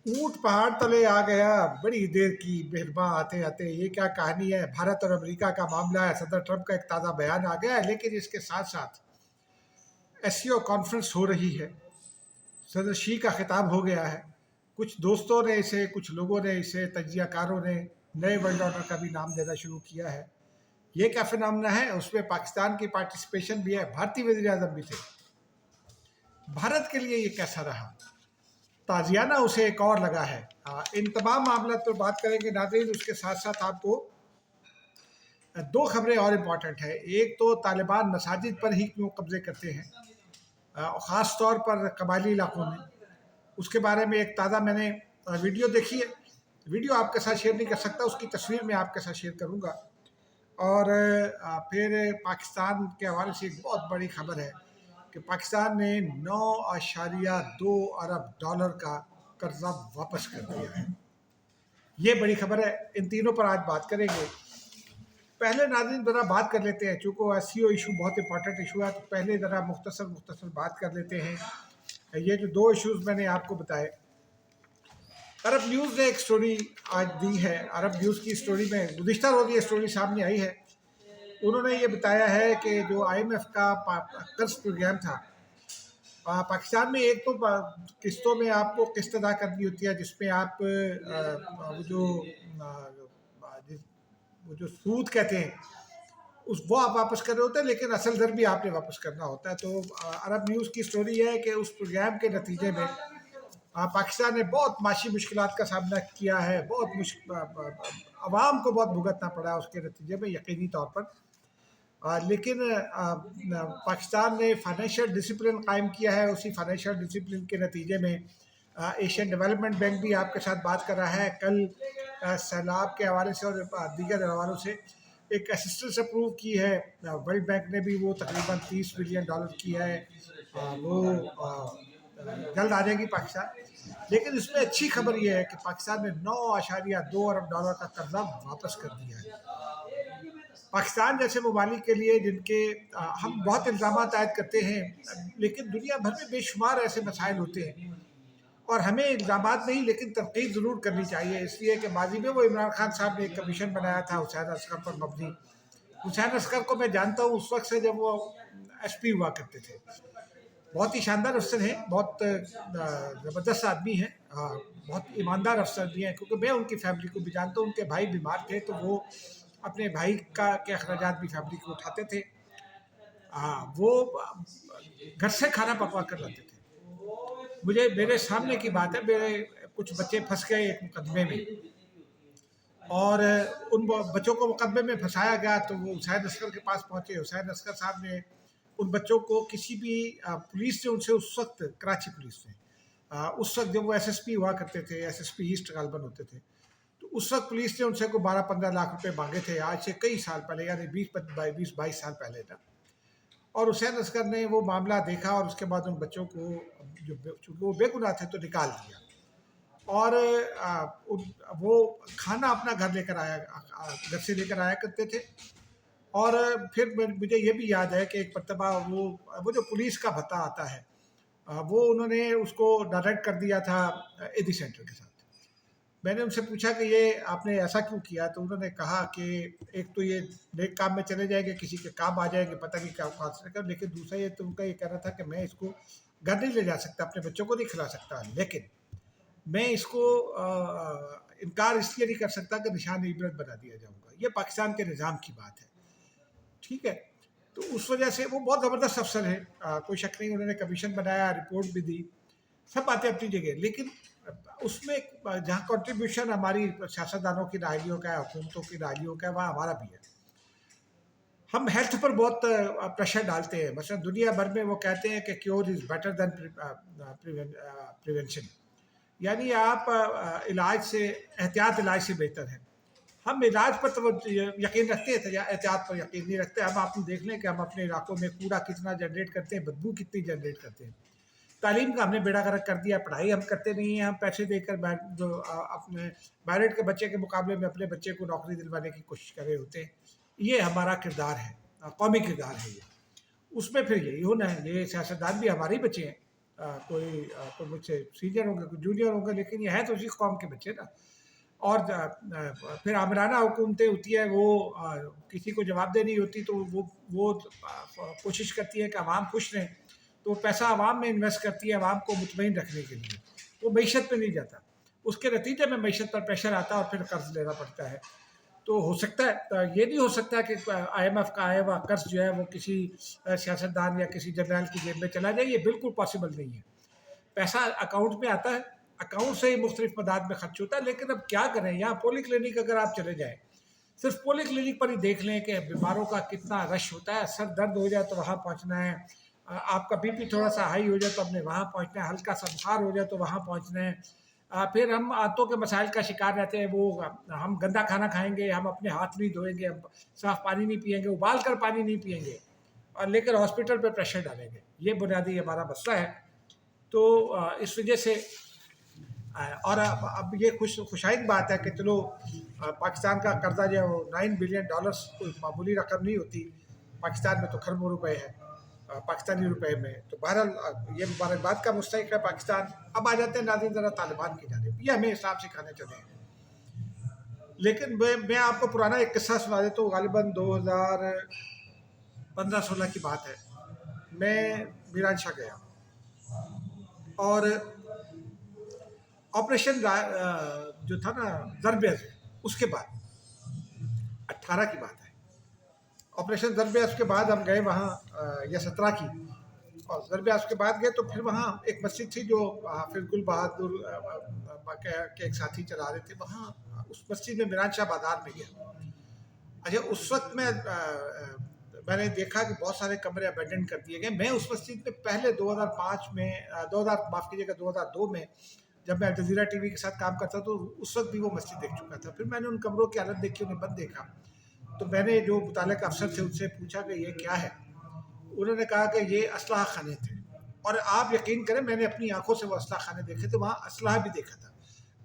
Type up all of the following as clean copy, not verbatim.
ऊंट पहाड़ तले आ गया, बड़ी देर की मेहरबान आते आते। ये क्या कहानी है? भारत और अमेरिका का मामला है। सदर ट्रंप का एक ताज़ा बयान आ गया है, लेकिन इसके साथ साथ एससीओ कॉन्फ्रेंस हो रही है। सदर शी का खिताब हो गया है। कुछ दोस्तों ने इसे, कुछ लोगों ने इसे, तजियाकारों ने नए वर्ल्ड ऑर्डर का भी नाम देना शुरू किया है। ये क्या फिनोमेना है? उसमें पाकिस्तान की पार्टिसिपेशन भी है, भारतीय वज़ीर आज़म भी थे। भारत के लिए ये कैसा रहा? ताजियाना उसे एक और लगा है। इन तमाम मामला पर बात करेंगे नाज़रीन। उसके साथ साथ आपको दो खबरें और इम्पॉर्टेंट है। एक तो तालिबान मसाजिद पर ही क्यों कब्जे करते हैं, ख़ास तौर पर कबायली इलाकों में। उसके बारे में एक ताज़ा मैंने वीडियो देखी है। वीडियो आपके साथ शेयर नहीं कर सकता, उसकी तस्वीर मैं आपके साथ शेयर करूँगा। और फिर पाकिस्तान के हवाले से एक बहुत बड़ी खबर है कि पाकिस्तान ने 9.2 अरब डॉलर का कर्जा वापस कर दिया है। ये बड़ी खबर है। इन तीनों पर आज बात करेंगे। पहले नाज़रीन ज़रा बात कर लेते हैं, चूँकि एससीओ इशू बहुत इंपॉर्टेंट इशू है, तो पहले ज़रा मुख्तसर बात कर लेते हैं। ये जो दो इशूज़ मैंने आपको बताए, अरब न्यूज़ ने एक स्टोरी आज दी है। अरब न्यूज़ की स्टोरी में गुज़िश्ता रोज़ ये स्टोरी सामने आई है। उन्होंने ये बताया है कि जो IMF का कर्ज प्रोग्राम था, पाकिस्तान में एक तो किस्तों में आपको किस्त अदा करनी होती है, जिसमें आप वो जो सूद कहते हैं वो आप वापस कर रहे होते हैं, लेकिन असल दर भी आपने वापस करना होता है। तो अरब न्यूज़ की स्टोरी है कि उस प्रोग्राम के नतीजे में पाकिस्तान ने बहुत माशी मुश्किलात का सामना किया है। आवाम को बहुत भुगतना पड़ा उसके नतीजे में, यकीनी तौर पर। लेकिन पाकिस्तान ने फाइनेंशियल डिसिप्लिन कायम किया है। उसी फाइनेंशियल डिसिप्लिन के नतीजे में एशियन डेवलपमेंट बैंक भी आपके साथ बात कर रहा है। कल सैलाब के हवाले से और दीगर हवालों से एक असिस्टेंस अप्रूव की है वर्ल्ड बैंक ने भी, वो तकरीबन $30 बिलियन की है। वो जल्द आ जाएगी पाकिस्तान। लेकिन इसमें अच्छी खबर ये है कि पाकिस्तान ने 9.2 अरब डॉलर का कर्जा वापस कर दिया है। पाकिस्तान जैसे ममालिक के लिए जिनके हम बहुत इल्ज़ाम आयद करते हैं, लेकिन दुनिया भर में बेशुमार ऐसे मसाइल होते हैं और हमें इल्ज़ाम नहीं लेकिन तनकीद ज़रूर करनी चाहिए। इसलिए कि माजी में वो इमरान खान साहब ने एक कमीशन बनाया था हुसैन असगर पर मबनी। हुसैन असगर को मैं जानता हूँ उस वक्त से जब वो SP हुआ करते थे। बहुत ही शानदार अफसर हैं, बहुत ज़बरदस्त आदमी हैं, बहुत ईमानदार अफसर भी हैं। क्योंकि मैं उनकी फैमिली को भी जानता हूँ। उनके भाई बीमार थे तो वो अपने भाई के अखराजात भी फैमिली को उठाते थे। वो घर से खाना पकवा कर लाते थे। मेरे सामने की बात है, मेरे कुछ बच्चे फंस गए एक मुकदमे में, और उन बच्चों को मुकदमे में फंसाया गया तो वो हुसैन असगर के पास पहुंचे। हुसैन असगर साहब ने उन बच्चों को किसी भी पुलिस ने उनसे उस वक्त, कराची पुलिस ने उस वक्त जब वो SSP हुआ करते थे, SSP ईस्ट गालबन होते थे, तो उस वक्त पुलिस ने उनसे को 12-15 लाख रुपए मांगे थे। आज से कई साल पहले, यानी 20-22 साल पहले था। और हुसैन असगर ने वो मामला देखा और उसके बाद उन बच्चों को, चूँकि वो बेगुनाह थे, तो निकाल दिया। और वो खाना अपना घर घर से लेकर आया करते थे। और फिर मुझे ये भी याद है कि एक मरतबा वो जो पुलिस का भत्ता आता है, वो उन्होंने उसको डायरेक्ट कर दिया था एडी सेंटर के साथ। मैंने उनसे पूछा कि ये आपने ऐसा क्यों किया, तो उन्होंने कहा कि एक तो ये नेक काम में चले जाएंगे, किसी के काम आ जाएंगे, पता नहीं क्या हासिल कर, लेकिन दूसरा ये तो उनका ये कहना था कि मैं इसको घर नहीं ले जा सकता, अपने बच्चों को नहीं खिला सकता, लेकिन मैं इसको इनकार इसलिए नहीं कर सकता कि निशान इबरत बना दिया जाऊँगा। ये पाकिस्तान के निज़ाम की बात है, ठीक है। तो उस वजह से वो बहुत ज़बरदस्त अफसर है, कोई शक नहीं। उन्होंने कमीशन बनाया, रिपोर्ट भी दी, सब बातें अपनी जगह। लेकिन उसमें जहाँ कंट्रीब्यूशन हमारी सियासतदानों की नाअहलियों का है, हुकूमतों की नाअहलियों का है, वहाँ हमारा भी है। हम हेल्थ पर बहुत प्रेशर डालते हैं। मसलन दुनिया भर में वो कहते हैं कि cure is better than prevention, यानी आप इलाज से, एहतियात इलाज से बेहतर है। हम इलाज पर तो यकीन रखते हैं, एहतियात पर यकीन नहीं रखते। हम आप देख लें कि हम अपने इलाकों में कूड़ा कितना जनरेट करते हैं, बदबू कितनी जनरेट करते हैं। तालीम का हमने बेड़ा गर्क कर दिया, पढ़ाई हम करते नहीं हैं। हम पैसे देकर अपने बैरिट के बच्चे के मुकाबले में अपने बच्चे को नौकरी दिलवाने की कोशिश कर रहे होते हैं। ये हमारा किरदार है, कौमी किरदार है ये। उसमें फिर यही होना है। ये सियासतदान भी हमारे ही बच्चे हैं, کوئی مجھ سے سینئر ہوں گے، کوئی جونیئر ہوں گے، لیکن یہ ہے تو اسی قوم کے بچے نا. اور پھر آمرانہ حکومتیں ہوتی ہے، وہ کسی کو جواب دہ نہیں ہوتی، تو وہ کوشش کرتی ہے کہ عوام خوش رہیں، تو پیسہ عوام میں انویسٹ کرتی ہے عوام کو مطمئن رکھنے کے لیے. وہ معیشت پہ نہیں جاتا، اس کے نتیجے میں معیشت پر پریشر آتا ہے اور پھر قرض لینا پڑتا ہے. تو ہو سکتا ہے، یہ نہیں ہو سکتا کہ آئی ایم ایف کا آیا ہوا قرض جو ہے وہ کسی سیاستدان یا کسی جرنیل کی جیب میں چلا جائے. یہ بالکل پاسبل نہیں ہے. پیسہ اکاؤنٹ میں آتا ہے، اکاؤنٹ سے ہی مختلف مداد میں خرچ ہوتا ہے. لیکن اب کیا کریں، یہاں پولی کلینک اگر آپ چلے جائیں، صرف پولی کلینک پر ہی دیکھ لیں کہ بیماروں کا کتنا رش ہوتا ہے. سر درد ہو جائے تو وہاں پہنچنا ہے، آپ کا بی پی تھوڑا سا ہائی ہو جائے تو ہم نے وہاں پہنچنا ہے، ہلکا سا بخار ہو جائے تو وہاں پہنچنا ہے. پھر ہم آنتوں کے مسائل کا شکار رہتے ہیں. وہ ہم گندا کھانا کھائیں گے، ہم اپنے ہاتھ نہیں دھوئیں گے، ہم صاف پانی نہیں پئیں گے، ابال کر پانی نہیں پئیں گے، اور لیکن ہاسپٹل پہ پریشر ڈالیں گے. یہ بنیادی ہمارا مسئلہ ہے. تو اس وجہ سے، اور اب یہ خوشائن بات ہے کہ چلو پاکستان کا قرضہ جو ہے وہ $9 بلین، کوئی معمولی رقم نہیں ہوتی. پاکستان میں تو کھربوں روپے ہے پاکستانی روپے میں. تو بہرحال یہ مبارکباد کا مستحق ہے پاکستان. اب آ جاتے ہیں ناظرین ذرا طالبان کی جانب. یہ ہمیں اسلام سکھانے چلے ہیں. لیکن میں آپ کو پرانا ایک قصہ سنا دیتا ہوں. غالباً 2015-16 کی بات ہے. میں میران شاہ گیا اور آپریشن جو تھا نا ضرب عضو، اس کے بعد 18 کی بات ہے. آپریشن ضرب عضو کے بعد ہم گئے وہاں، یا 17 کی، اور ضرب عضو کے بعد گئے تو پھر وہاں ایک مسجد تھی جو حافظ گل بہادر کے ایک ساتھی چلا رہے تھے. وہاں اس مسجد میں میران شاہ بازار میں گیا. اچھا، اس وقت میں نے دیکھا کہ بہت سارے کمرے ابینڈن کر دیے گئے. میں اس مسجد میں پہلے 2005 میں 2002 میں جب میں الجزیرہ ٹی وی کے ساتھ کام کرتا تو اس وقت بھی وہ مسجد دیکھ چکا تھا. پھر میں نے ان کمروں کی حالت دیکھی، انہیں بند دیکھا. تو میں نے جو متعلقہ افسر تھے ان سے پوچھا کہ یہ کیا ہے. انہوں نے کہا کہ یہ اسلحہ خانے تھے. اور آپ یقین کریں، میں نے اپنی آنکھوں سے وہ اسلحہ خانے دیکھے تھے. وہاں اسلحہ بھی دیکھا تھا.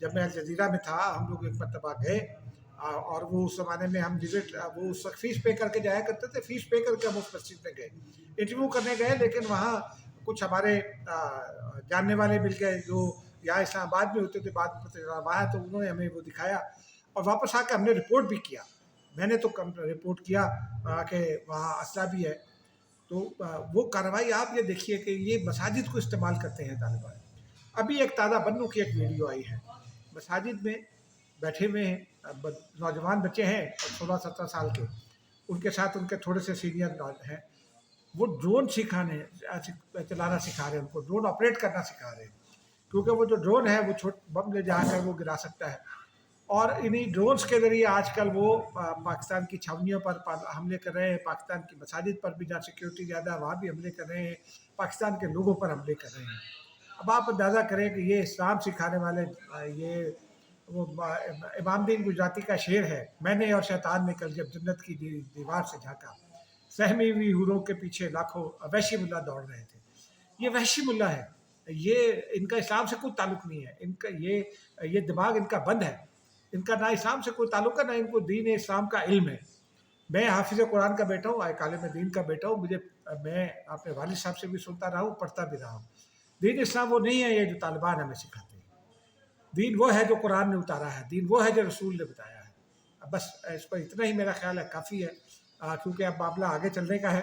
جب میں الجزیرہ میں تھا، ہم لوگ ایک مرتبہ گئے، اور وہ اس زمانے میں ہم وہ اس وقت فیس پے کر کے جایا کرتے تھے. فیس پے کر کے ہم اس مسجد میں گئے، انٹرویو کرنے گئے. لیکن وہاں کچھ ہمارے جاننے والے مل گئے جو یہاں اسلام آباد میں ہوتے تھے، بعد وہاں، تو انہوں نے ہمیں وہ دکھایا. اور واپس آ کے ہم نے رپورٹ بھی کیا. میں نے تو رپورٹ کیا کہ وہاں اسلحہ بھی ہے. تو وہ کارروائی آپ یہ دیکھیے کہ یہ مساجد کو استعمال کرتے ہیں طالبان. ابھی ایک تازہ بنو کی ایک ویڈیو آئی ہے. مساجد میں بیٹھے ہوئے ہیں نوجوان بچے ہیں 16-17 سال کے، ان کے ساتھ ان کے تھوڑے سے سینئر ہیں. وہ ڈرون چلانا سکھا رہے ہیں، ان کو ڈرون آپریٹ کرنا سکھا رہے ہیں. کیونکہ وہ جو ڈرون ہے وہ بم لے جا کر وہ گرا سکتا ہے. اور انہی ڈرونز کے ذریعے آج کل وہ پاکستان کی چھاونیوں پر حملے کر رہے ہیں. پاکستان کی مساجد پر بھی جہاں سیکیورٹی زیادہ ہے وہاں بھی حملے کر رہے ہیں. پاکستان کے لوگوں پر حملے کر رہے ہیں. اب آپ اندازہ کریں کہ یہ اسلام سکھانے والے، یہ وہ امام دین گجراتی کا شعر ہے، میں نے اور شیطان نے کل جب جنت کی دیوار سے جھانکا، سہمی ہوئی حوروں کے پیچھے لاکھوں وحشی ملا دوڑ رہے تھے. یہ وحشی ملا ہے. یہ ان کا اسلام سے کوئی تعلق نہیں ہے. ان کا یہ دماغ ان کا بند ہے. ان کا نہ اسلام سے کوئی تعلق ہے، نہ ان کو دین اسلام کا علم ہے. میں حافظ قرآن کا بیٹا ہوں، عالم دین کا بیٹا ہوں. میں اپنے والد صاحب سے بھی سنتا رہا ہوں، پڑھتا بھی رہا ہوں. دین اسلام وہ نہیں ہے یہ جو طالبان ہمیں سکھاتے ہیں. دین وہ ہے جو قرآن نے اتارا ہے. دین وہ ہے جو رسول نے بتایا ہے. بس اس پر اتنا ہی میرا خیال ہے کافی ہے، کیونکہ اب معاملہ آگے چلنے کا ہے.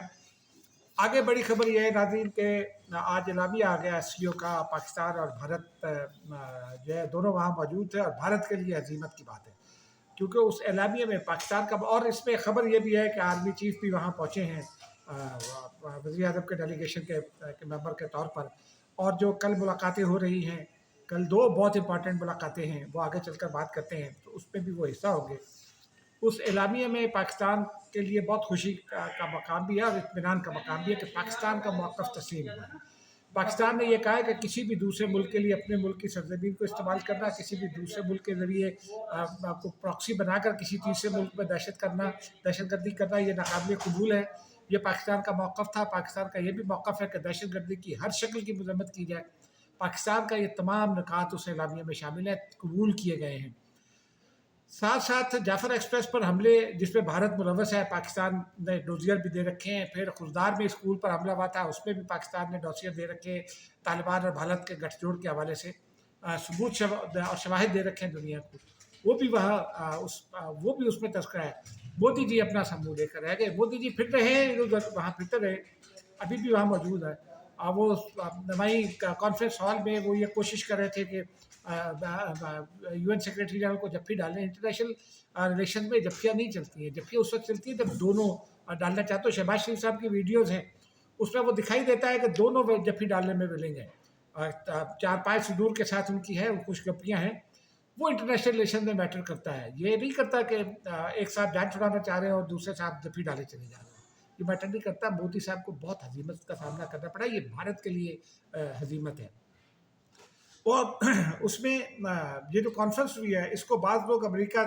آگے بڑی خبر یہ ہے ناظرین کہ آج اعلامیہ آ گیا SCO کا. پاکستان اور بھارت جو ہے دونوں وہاں موجود تھے، اور بھارت کے لیے عظیمت کی بات ہے کیونکہ اس اعلامیہ میں پاکستان کا، اور اس میں خبر یہ بھی ہے کہ آرمی چیف بھی وہاں پہنچے ہیں وزیر اعظم کے ڈیلیگیشن کے ممبر کے طور پر. اور جو کل ملاقاتیں ہو رہی ہیں، کل 2 بہت امپارٹنٹ ملاقاتیں ہیں، وہ آگے چل کر بات کرتے ہیں، تو اس میں بھی وہ حصہ ہوں گے. اس اعلامیہ میں پاکستان کے لیے بہت خوشی کا مقام بھی ہے اور اطمینان کا مقام بھی ہے کہ پاکستان کا موقف تسلیم ہوا ہے. پاکستان نے یہ کہا ہے کہ کسی بھی دوسرے ملک کے لیے اپنے ملک کی سرزمین کو استعمال کرنا، کسی بھی دوسرے ملک کے ذریعے کو پراکسی بنا کر کسی تیسرے ملک میں دہشت گردی کرنا، یہ ناقابل قبول ہے. یہ پاکستان کا موقف تھا. پاکستان کا یہ بھی موقف ہے کہ دہشت گردی کی ہر شکل کی مذمت کی جائے. پاکستان کا یہ تمام نکات اس اعلامیہ میں شامل ہیں، قبول کیے گئے ہیں. साथ साथ जाफर एक्सप्रेस पर हमले जिसमें भारत मुलव्वस है, पाकिस्तान ने डोजियर भी दे रखे हैं। फिर खुलदार में स्कूल पर हमला हुआ था, उसमें भी पाकिस्तान ने डोजियर दे रखे हैं। तालिबान और भारत के गठजोड़ के हवाले से सबूत और शवाहिद दे रखे हैं दुनिया को। वो भी वो भी उसमें तस्करा है। मोदी जी अपना समूह लेकर रह गए। मोदी जी फिर रहे वहाँ फिरते रहे, अभी भी वहाँ मौजूद है। वो वहीं कॉन्फ्रेंस हॉल में वो ये कोशिश कर रहे थे कि UN सेक्रेटरी जनरल को जप्फी डालें। इंटरनेशनल रिलेशन में जप्फियाँ नहीं चलती हैं। जप्फियाँ उस वक्त चलती हैं जब दोनों डालना चाहते हो। शहबाज शरीफ साहब की वीडियोज़ हैं, उसमें वो दिखाई देता है कि दोनों जप्फी डालने में विलिंग हैं। 4-5 सुदूर के साथ उनकी है, कुछ गप्पियाँ हैं। वो इंटरनेशनल रिलेशन में मैटर करता है। ये नहीं करता कि एक साहब जान छुड़ाना चाह रहे हैं और दूसरे साहब जप्फी डाले चले जा रहे हैं। ये मैटर नहीं करता। मोदी साहब को बहुत हजीमत का सामना करना पड़ा। ये भारत के लिए हजीमत है। और उसमें ये जो कॉन्फ्रेंस हुई है, इसको बाद लोग अमेरिका,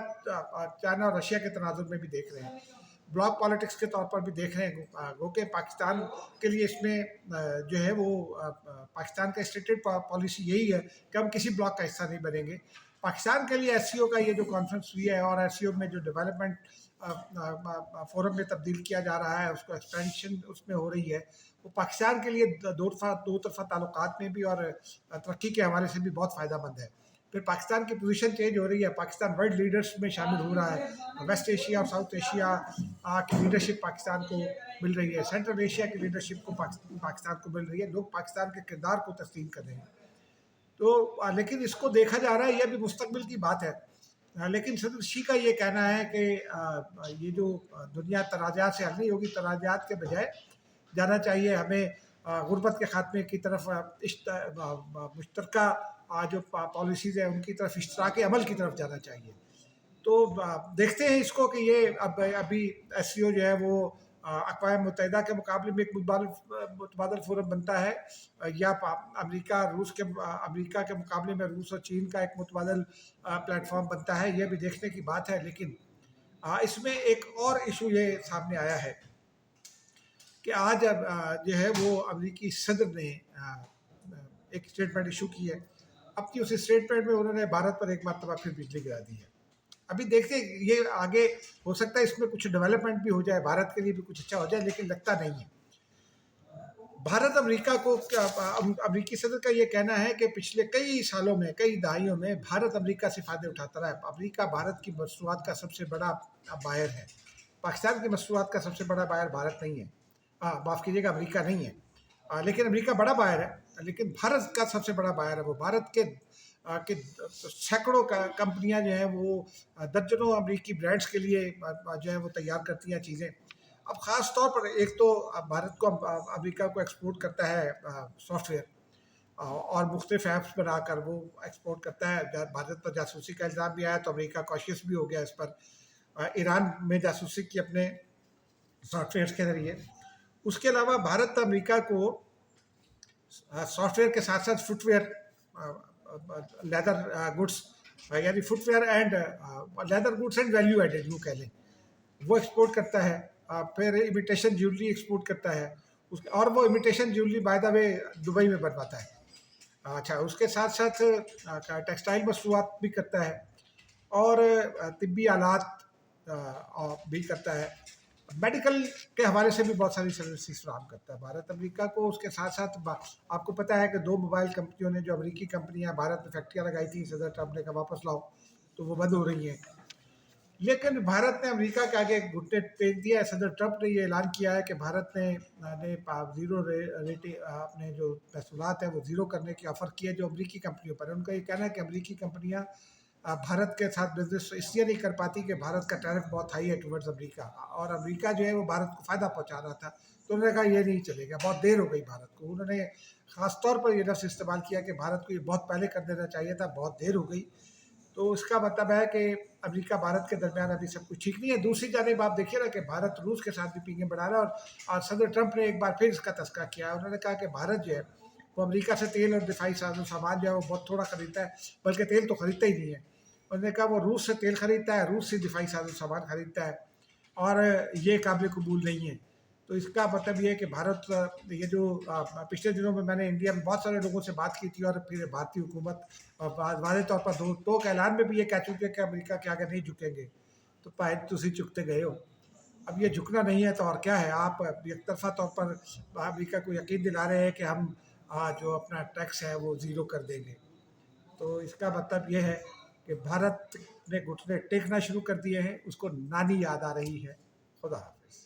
चाइना और रशिया के तनाजुर में भी देख रहे हैं, ब्लॉक पॉलिटिक्स के तौर पर भी देख रहे हैं। वो कि पाकिस्तान के लिए इसमें जो है वो पाकिस्तान का स्टेटेड पॉलिसी यही है कि हम किसी ब्लॉक का हिस्सा नहीं बनेंगे। पाकिस्तान के लिए SCO का ये जो कॉन्फ्रेंस हुई है और SCO में जो डेवलपमेंट फोरम में तब्दील किया जा रहा है, उसको एक्सपेंशन उसमें हो रही है, वो पाकिस्तान के लिए दो तरफा ताल्लुकात में भी और तरक्की के हवाले से भी बहुत फ़ायदा मंद है। फिर पाकिस्तान की पोजीशन चेंज हो रही है। पाकिस्तान वर्ल्ड लीडर्स में शामिल हो रहा है। वेस्ट एशिया और साउथ एशिया की लीडरशिप पाकिस्तान को मिल रही है। सेंट्रल एशिया की लीडरशिप को पाकिस्तान को मिल रही है। लोग पाकिस्तान के किरदार को तस्लीम कर रहे हैं। तो लेकिन इसको देखा जा रहा है, यह भी मुस्तकबिल की बात है। लेकिन सदर शी का ये कहना है कि ये जो दुनिया तनाज़ात से हल नहीं होगी, तनाज़ात के बजाय जाना चाहिए हमें गुर्बत के खात्मे की तरफ, मुश्तरका जो पॉलिसीज़ है उनकी तरफ, इश्तराकी अमल की तरफ जाना चाहिए। तो देखते हैं इसको कि ये अभी SCO जो है वो अक़वाम मुत्तहिदा के मुकाबले में एक मुतबादल फोरम बनता है, या अमेरिका के मुकाबले में रूस और चीन का एक मुतबादल प्लेटफॉर्म बनता है। ये भी देखने की बात है। लेकिन इसमें एक और इशू ये सामने आया है कि आज जो है वो अमेरिकी सदर ने एक स्टेटमेंट इशू की है। अपनी उस स्टेटमेंट में उन्होंने भारत पर एक मरतबा फिर बिजली गिरा दी है। अभी देखते हैं ये आगे हो सकता है इसमें कुछ डेवलपमेंट भी हो जाए, भारत के लिए भी कुछ अच्छा हो जाए, लेकिन लगता नहीं है। भारत अमेरिका को, अमेरिकी सदर का ये कहना है कि पिछले कई सालों में, कई दहाइयों में भारत अमेरिका से फ़ायदे उठाता रहा है। अमेरिका भारत की मसनूआत का सबसे बड़ा बायर है। पाकिस्तान की मसनूआत का सबसे बड़ा बायर भारत नहीं है, माफ़ कीजिएगा, अमेरिका नहीं है। लेकिन अमेरिका बड़ा बायर है, लेकिन भारत का सबसे बड़ा बायर है वो। भारत के सैकड़ों कंपनियां जो हैं वो दर्जनों अमेरिकी ब्रांड्स के लिए जो है वो तैयार करती हैं चीज़ें। अब ख़ास तौर पर एक तो भारत को, अमेरिका को एक्सपोर्ट करता है सॉफ्टवेयर और मुख्तलिफ ऐप्स बनाकर वो एक्सपोर्ट करता है। भारत पर जासूसी का इल्ज़ाम भी आया तो अमेरिका कॉशियस भी हो गया इस पर। ईरान में जासूसी की अपने सॉफ्टवेयर के ज़रिए। उसके अलावा भारत अमेरिका को सॉफ्टवेयर के साथ साथ फुटवेयर, लेदर गुड्स, यानी footwear and leather goods and value added यूँ कह लें, वो एक्सपोर्ट करता है। फिर इमिटेशन ज्वेलरी एक्सपोर्ट करता है और वो imitation jewellery by the way Dubai में बनवाता है। अच्छा, उसके साथ साथ टेक्सटाइल मसनूआत भी करता है और तिब्बी आलात भी करता है। मेडिकल के हवाले से भी बहुत सारी सर्विसेज फराहम करता है भारत अमेरिका को। उसके साथ साथ आपको पता है कि 2 मोबाइल कंपनियों ने, जो अमेरिकी कंपनियां भारत में फैक्ट्रियाँ लगाई थी, सदर ट्रंप ने कहा वापस लाओ, तो वो बंद हो रही हैं। लेकिन भारत ने अमेरिका के आगे घुटने टेक दिया है। सदर ट्रंप ने ये ऐलान किया है कि भारत ने ज़ीरो रेटिंग, अपने जो महसूलात है वो ज़ीरो करने की ऑफ़र की है जो अमेरिकी कंपनियों पर है। उनका ये कहना है कि अमेरिकी कंपनियाँ भारत के साथ बिजनेस इसलिए नहीं कर पाती कि भारत का टैरिफ बहुत हाई है टुवर्ड्स अमेरिका, और अमेरिका जो है वो भारत को फ़ायदा पहुंचा रहा था। तो उन्होंने कहा ये नहीं चलेगा, बहुत देर हो गई भारत को। उन्होंने ख़ास तौर पर ये लफ्ज़ इस्तेमाल किया कि भारत को ये बहुत पहले कर देना चाहिए था, बहुत देर हो गई। तो इसका मतलब है कि अमेरिका भारत के दरमियान अभी सब कुछ ठीक नहीं है। दूसरी जानिब आप देखिए ना कि भारत रूस के साथ भी पींगे बढ़ा रहा है, और सदर ट्रंप ने एक बार फिर इसका तस्करा किया। उन्होंने कहा कि भारत जो है वो अमेरिका से तेल और दिफाई सामान जो है वो बहुत थोड़ा खरीदता है, बल्कि तेल तो खरीदता ही नहीं है। उन्होंने कहा वो रूस से तेल खरीदता है, रूस से दिफाई सामान खरीदता है, और ये काबिल कबूल नहीं है। تو اس کا مطلب یہ ہے کہ بھارت یہ جو پچھلے دنوں میں نے انڈیا میں بہت سارے لوگوں سے بات کی تھی، اور پھر بھارتی حکومت واضح طور پر دو ٹوک اعلان میں بھی یہ کہہ چکے کہ امریکہ کے آگے نہیں جھکیں گے، تو پائے تسی چکتے گئے ہو۔ اب یہ جھکنا نہیں ہے تو اور کیا ہے، آپ یک طرفہ طور پر امریکہ کو یقین دلا رہے ہیں کہ ہم جو اپنا ٹیکس ہے وہ زیرو کر دیں گے۔ تو اس کا مطلب یہ ہے کہ بھارت نے گھٹنے ٹیکنا شروع کر دیے ہیں، اس کو نانی یاد آ رہی ہے۔ خدا حافظ۔